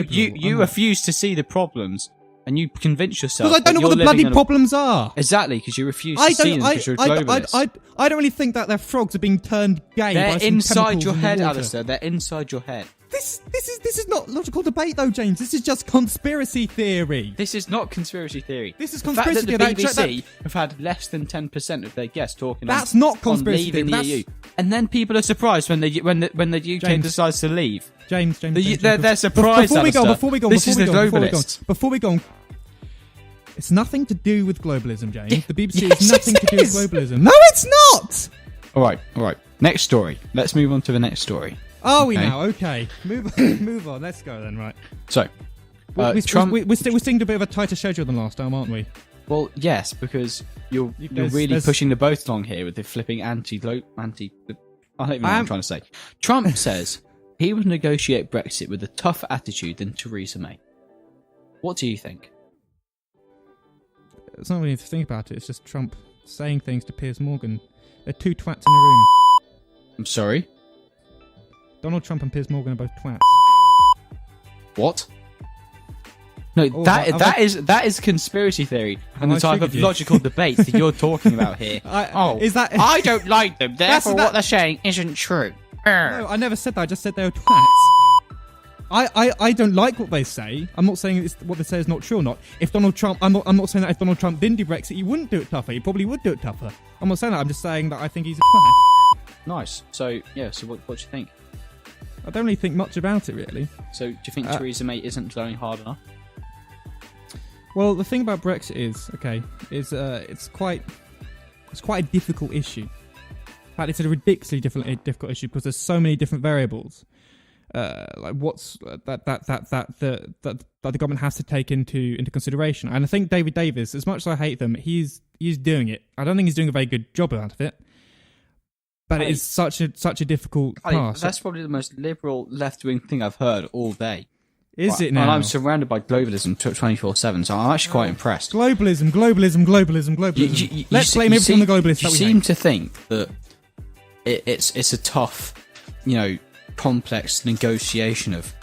You refuse to see the problems, and you convince yourself because I don't know what the bloody problems are. Exactly, because you refuse to see them because you're a globalist. I don't really think that their frogs are being turned gay. They're by some inside your chemicals in head, the water. Alistair. They're inside your head. This is not logical debate, though, James. This is just conspiracy theory. This is not conspiracy theory. This is conspiracy theory. theory. The BBC have had less than 10% of their guests talking. That's not conspiracy on leaving theory. the EU, and then people are surprised when the UK James. decides to leave. James, they're surprised. Before we go, this is the globalists. Before we go, it's nothing to do with globalism, James. The BBC has nothing to do with globalism. No, it's not. All right. Next story. Let's move on to the next story. Are we now? Okay, move on. Let's go then. Right. So, Trump. We're sticking a bit of a tighter schedule than last time, aren't we? Well, yes, because you're really pushing the boat along here with the flipping anti. I don't even know what I'm trying to say. Trump says he would negotiate Brexit with a tougher attitude than Theresa May. What do you think? It's not really to think about it. It's just Trump saying things to Piers Morgan. They're two twats in a room. I'm sorry? Donald Trump and Piers Morgan are both twats. What? No, that is conspiracy theory and the type of logical debate that you're talking about here. I don't like them, therefore what they're saying isn't true. No, I never said that. I just said they were twats. I don't like what they say. I'm not saying what they say is not true or not. If Donald Trump, I'm not saying that if Donald Trump didn't do Brexit, he wouldn't do it tougher. He probably would do it tougher. I'm not saying that. I'm just saying that I think he's a twat. Nice. So what do you think? I don't really think much about it, really. So do you think Theresa May isn't going hard enough? Well, the thing about Brexit is it's quite a difficult issue. In fact, it's a ridiculously difficult issue because there's so many different variables. Like what's that the government has to take into consideration. And I think David Davis, as much as I hate them, he's doing it. I don't think he's doing a very good job out of it. But it is such a difficult task. That's probably the most liberal left-wing thing I've heard all day. Is it now? And I'm surrounded by globalism 24/7, so I'm actually quite impressed. Globalism. Let's blame everything on the globalists. You seem to think that it's a tough, complex negotiation of,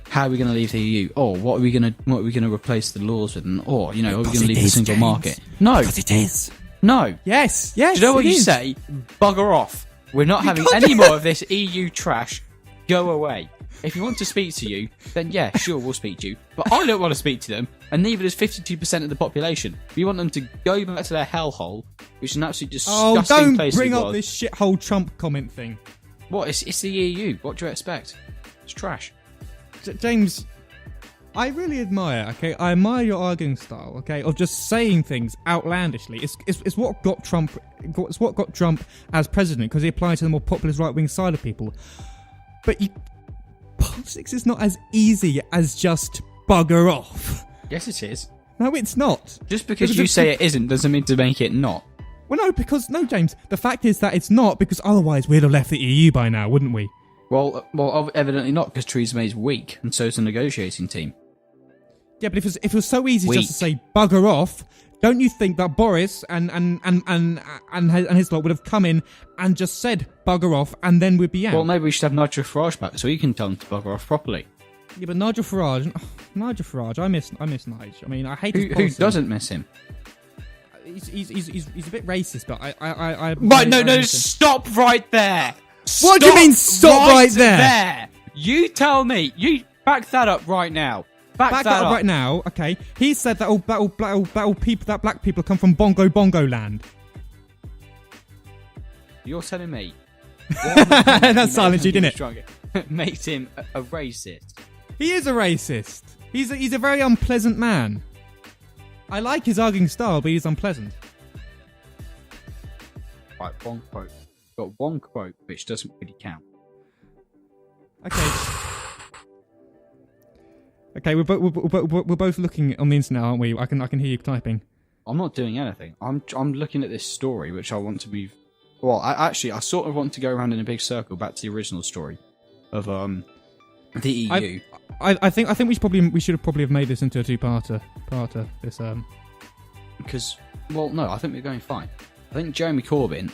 how are we going to leave the EU? What are we going to replace the laws with? And are we going to leave the single market? No, because it is. No. Yes. Do you know what you say? Bugger off. We're not having any more of this EU trash. Go away. If you want to speak to you, then yeah, sure, we'll speak to you. But I don't want to speak to them, and neither does 52% of the population. We want them to go back to their hellhole, which is an absolutely disgusting place to be. Don't bring up this shithole Trump comment thing. What? It's the EU. What do you expect? It's trash. James, I really admire, I admire your arguing style, of just saying things outlandishly. It's what got Trump as president, because he applied to the more populist right-wing side of people. But politics is not as easy as just bugger off. Yes, it is. No, it's not. Just because you say it isn't doesn't mean to make it not. Well, no, James. The fact is that it's not, because otherwise we'd have left the EU by now, wouldn't we? Well, evidently not, because Theresa May's weak, and so is the negotiating team. Yeah, but if it was so easy just to say bugger off, don't you think that Boris and his lot would have come in and just said bugger off, and then we'd be out? Well, maybe we should have Nigel Farage back so he can tell them to bugger off properly. Yeah, but Nigel Farage, I miss Nigel. I mean, I hate his policy. Who doesn't miss him? He's a bit racist, but I Right, no, stop right there. What do you mean stop right there? You tell me. You back that up right now. Back that up right now. Okay, he said that black people come from bongo land. You're telling me that's silence, you didn't it? Makes him a racist. He is a racist. He's a very unpleasant man. I like his arguing style, but he's unpleasant. Right, one quote. Got one quote which doesn't really count. Okay, we're both looking on the internet, aren't we? I can hear you typing. I'm not doing anything. I'm looking at this story which I want to move. Well, I sort of want to go around in a big circle back to the original story of the EU. I think we should probably have made this into a two-parter. This because no, I think we're going fine. I think Jeremy Corbyn.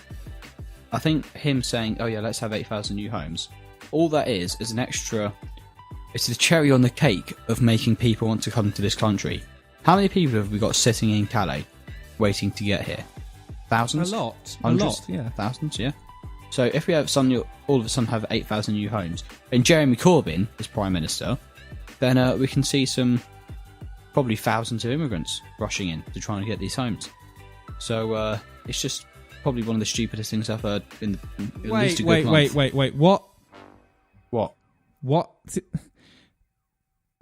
I think him saying, "Oh yeah, let's have 8,000 new homes." All that is an extra It's the cherry on the cake of making people want to come to this country. How many people have we got sitting in Calais waiting to get here? Thousands? A lot. Hundreds? A lot, yeah. Thousands, yeah. So if we have all of a sudden have 8,000 new homes, and Jeremy Corbyn is Prime Minister, then we can see some probably thousands of immigrants rushing in to try and get these homes. So it's just probably one of the stupidest things I've heard in at least a good month. Wait. What? What?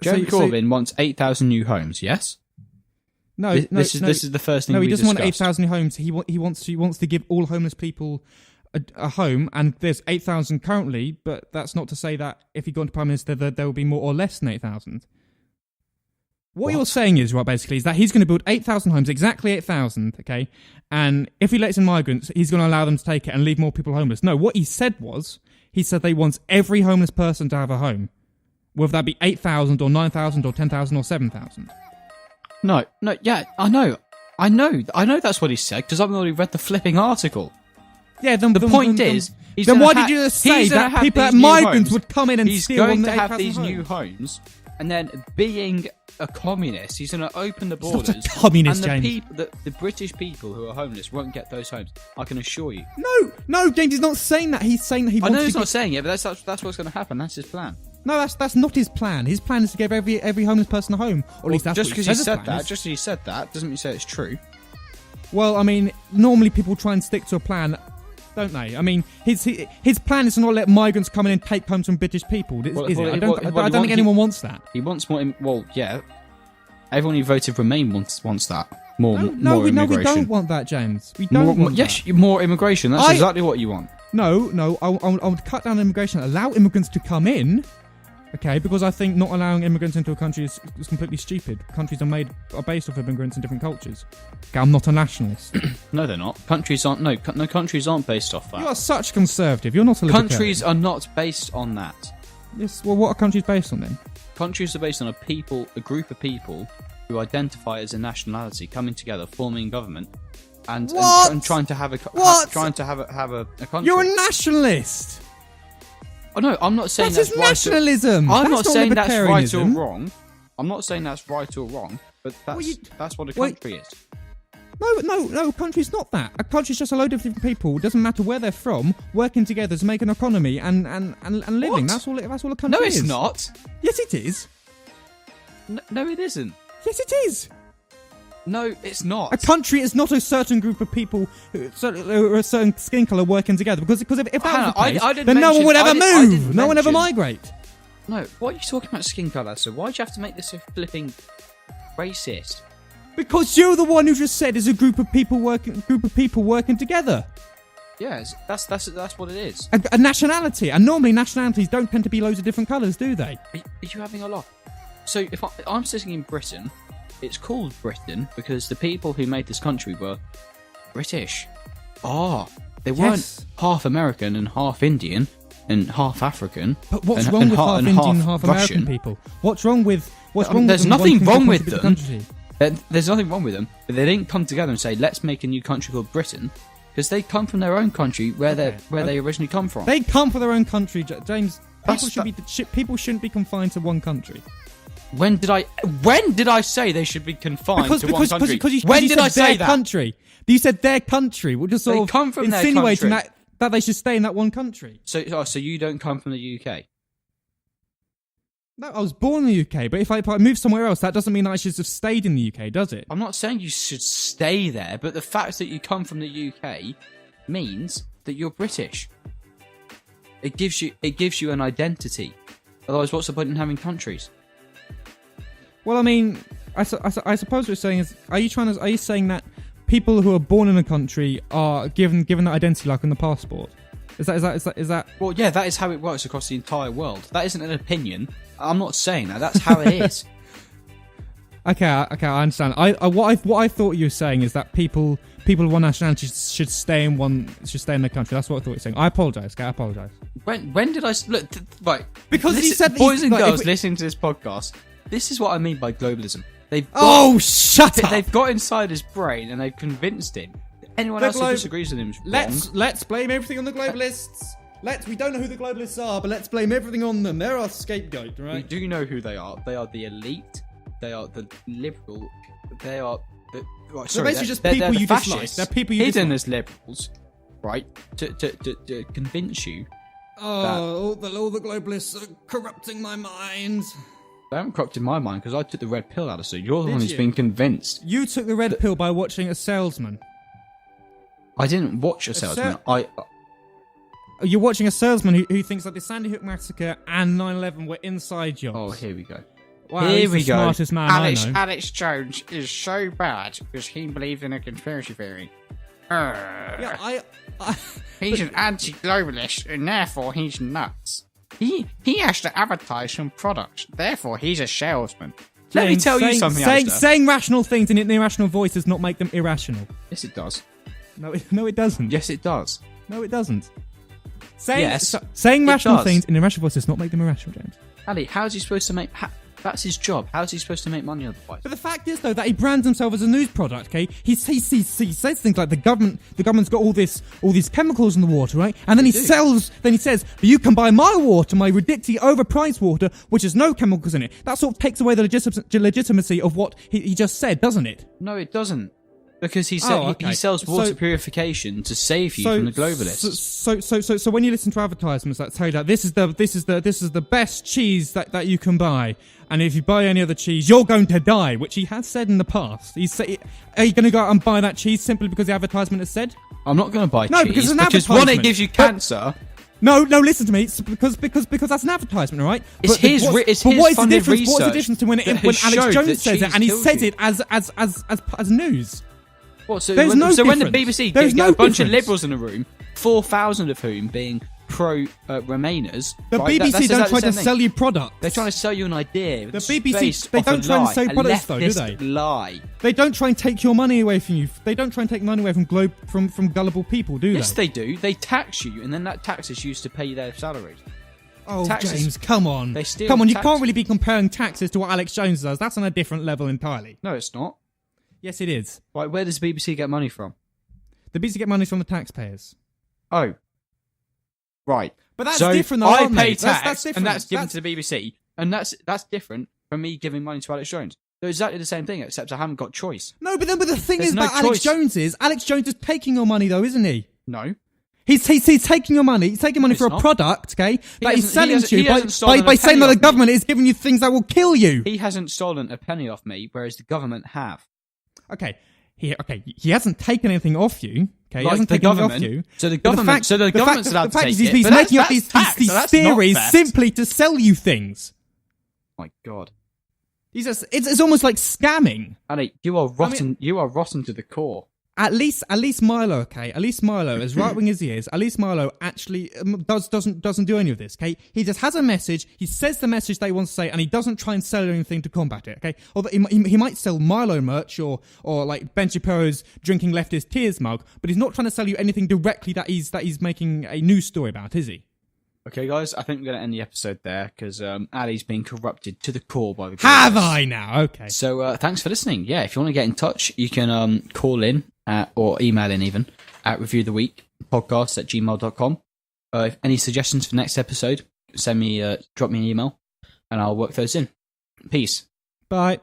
Jeremy Corbyn wants 8,000 new homes, yes? This is the first thing we discussed. No, he doesn't want 8,000 new homes. He wants to give all homeless people a home, and there's 8,000 currently, but that's not to say that if he got into Prime Minister, there will be more or less than 8,000. What you're saying is, right, basically, is that he's going to build 8,000 homes, exactly 8,000, okay? And if he lets in migrants, he's going to allow them to take it and leave more people homeless. No, what he said they want every homeless person to have a home. Whether that be 8,000 or 9,000 or 10,000 or 7,000. No, yeah, I know that's what he said, because I've already read the flipping article. Yeah, the point is... Then why did you just say that people, that migrants would come in and steal on the 8,000 homes? He's going to have these new homes, and then being a communist, he's going to open the borders. He's not a communist, and James. The British people who are homeless won't get those homes. I can assure you. No, James is not saying that. He's saying that he wants I know he's not saying it, but that's what's going to happen. That's his plan. No, that's not his plan. His plan is to give every homeless person a home. Or at least that's just because he said that. Just because he said that doesn't mean say it's true. Well, I mean, normally people try and stick to a plan, don't they? I mean, his plan is to not let migrants come in and take homes from British people, is it? I don't think anyone wants that. He wants more. Well, yeah. Everyone who voted Remain wants that. More no, immigration. We don't want that, James. We don't want that. Yes, more immigration. That's exactly what you want. No, I would cut down immigration, allow immigrants to come in, okay, because I think not allowing immigrants into a country is completely stupid. Countries are based off immigrants in different cultures. Okay, I'm not a nationalist. No, they're not. Countries aren't. No, countries aren't based off that. You are such a conservative. You're not a libertarian. Countries are not based on that. Yes. Well, what are countries based on then? Countries are based on a group of people who identify as a nationality coming together, forming a government, and trying to have a country. You're a nationalist. Oh no, I'm not saying that's nationalism. I'm not saying that's right or wrong. I'm not saying that's right or wrong, but that's what a country is. No, country's not that. A country's just a load of different people. It doesn't matter where they're from, working together to make an economy and living. What? That's all a country is. No, it's not. Yes, it is. No, it isn't. Yes, it is. No, it's not. A country is not a certain group of people, a certain skin colour working together. Because if that was the case, then no one would ever move. No one ever migrate. No, what are you talking about skin colour? So why'd you have to make this a flipping racist? Because you're the one who just said it's a group of people working together. Yes, that's what it is. A nationality, and normally nationalities don't tend to be loads of different colours, do they? Are you having a laugh? So if I'm sitting in Britain, it's called Britain because the people who made this country were British. They weren't half American and half Indian and half African. But what's wrong with half Indian and half American people? What's wrong with? There's nothing wrong with them. There's nothing wrong with them, but they didn't come together and say, let's make a new country called Britain, because they come from their own country where they originally come from. They come from their own country, James. People shouldn't be confined to one country. When did I say they should be confined to one country? Because when did I say that? Country. You said their country, which is sort of insinuating that they should stay in that one country. So you don't come from the UK? No, I was born in the UK, but if I move somewhere else, that doesn't mean I should have stayed in the UK, does it? I'm not saying you should stay there, but the fact that you come from the UK means that you're British. It gives you an identity. Otherwise, what's the point in having countries? Well, I mean, I suppose what you're saying is, are you saying that people who are born in a country are given that identity, like on the passport? Is that? Well, yeah, that is how it works across the entire world. That isn't an opinion. I'm not saying that. That's how it is. Okay, I understand. What I thought you were saying is that people of one nationality should stay in their country. That's what I thought you were saying. I apologise. Okay, I apologise. When did I look? Right, because he said boys and girls listening to this podcast. This is what I mean by globalism. Shut up! They've got inside his brain and they've convinced him. Anyone else who disagrees with him is wrong. Let's blame everything on the globalists. We don't know who the globalists are, but let's blame everything on them. They're our scapegoat, right? We do know who they are. They are the elite. They are the liberal. They are the... Right, They're basically just they're people the you dislike. fascists, They're people you hidden dislike. as liberals, right? To convince you. All the globalists are corrupting my mind. They haven't corrupted my mind because I took the red pill, Addison. You're the one who's you? been convinced. You took the red pill by watching A Salesman. I didn't watch A Salesman. You're watching a salesman who thinks that the Sandy Hook massacre and 9/11 were inside jobs. Oh, here we go. Wow, Here he's we the go. smartest man I know. Alex Jones is so bad because he believed in a conspiracy theory. Yeah, He's an anti-globalist and therefore he's nuts. He has to advertise some products, therefore he's a salesman. Let me tell you something, Alistair. Saying rational things in an irrational voice does not make them irrational. Yes, it does. No, it doesn't. Yes, it does. No, it doesn't. Yes, saying it rational does. things in an irrational voice does not make them irrational, James. Ali, how's he supposed to make... that's his job. How's he supposed to make money otherwise? But the fact is, though, that he brands himself as a news product. Okay, he says things like the government's got all these chemicals in the water, right? And then he says, but you can buy my water, my ridiculously overpriced water, which has no chemicals in it. That sort of takes away the legitimacy of what he just said, doesn't it? No, it doesn't. Because he sells water purification to save you from the globalists. So when you listen to advertisements that tell you that this is the best cheese that you can buy, and if you buy any other cheese, you're going to die, which he has said in the past. Are you going to go out and buy that cheese simply because the advertisement has said? I'm not going to buy No, cheese because it's an one, advertisement. it gives you cancer. No, listen to me. It's because that's an advertisement, all right? It's his what is funded the difference? What's the research difference to when that has Alex showed Jones that says it cheese and he kills says you. it as news? What, so There's no when the difference. BBC There's get no a bunch of difference. liberals in a room, 4,000 of whom being pro-Remainers, The right, BBC that's don't exactly try the to same sell thing. you products. They're trying to sell you an idea. The It's BBC, based they off don't a try and lie, sell you a products, though, do leftist they? lie. They don't try and take your money away from you. They don't try and take money away from gullible people, do Yes, they? they do. They tax you, and then that tax is used to pay their salaries. Oh, Taxes. James, come on. They steal Come on, you tax. can't really be comparing taxes to what Alex Jones does. That's on a different level entirely. No, it's not. Yes, it is. Right, where does the BBC get money from? The BBC get money from the taxpayers. Oh. Right. But that's so different, though, I aren't pay they? tax, That's different. and that's given That's- to the BBC, and that's different from me giving money to Alex Jones. They're exactly the same thing, except I haven't got choice. No, but the thing There's is no about Alex choice. Alex Jones is taking your money, though, isn't he? No. He's taking your money. He's taking money for a not. product, okay, that he's hasn't- selling he to you hasn't stolen by a saying penny that the off me. government is giving you things that will kill you. He hasn't stolen a penny off me, whereas the government have. Okay, he hasn't taken anything off you. Okay, he Like hasn't the taken anything off government. you. So the But government's allowed to the fact take is it, he's but making up that's these tax, so that's not theories theft. simply to sell you things. My God. It's almost like scamming. Ali, you are rotten. You are rotten to the core. At least Milo, okay. At least Milo, as right wing as he is, at least Milo actually doesn't do any of this, okay. He just has a message. He says the message they want to say, and he doesn't try and sell anything to combat it, okay. Although he might sell Milo merch or like Ben Shapiro's drinking leftist tears mug, but he's not trying to sell you anything directly that he's making a news story about, is he? Okay, guys, I think we're going to end the episode there because Ali's been corrupted to the core by the. Have globalists. I now? Okay. So thanks for listening. Yeah, if you want to get in touch, you can call in or email in even at reviewoftheweekpodcast@gmail.com. If any suggestions for next episode, drop me an email, and I'll work those in. Peace. Bye.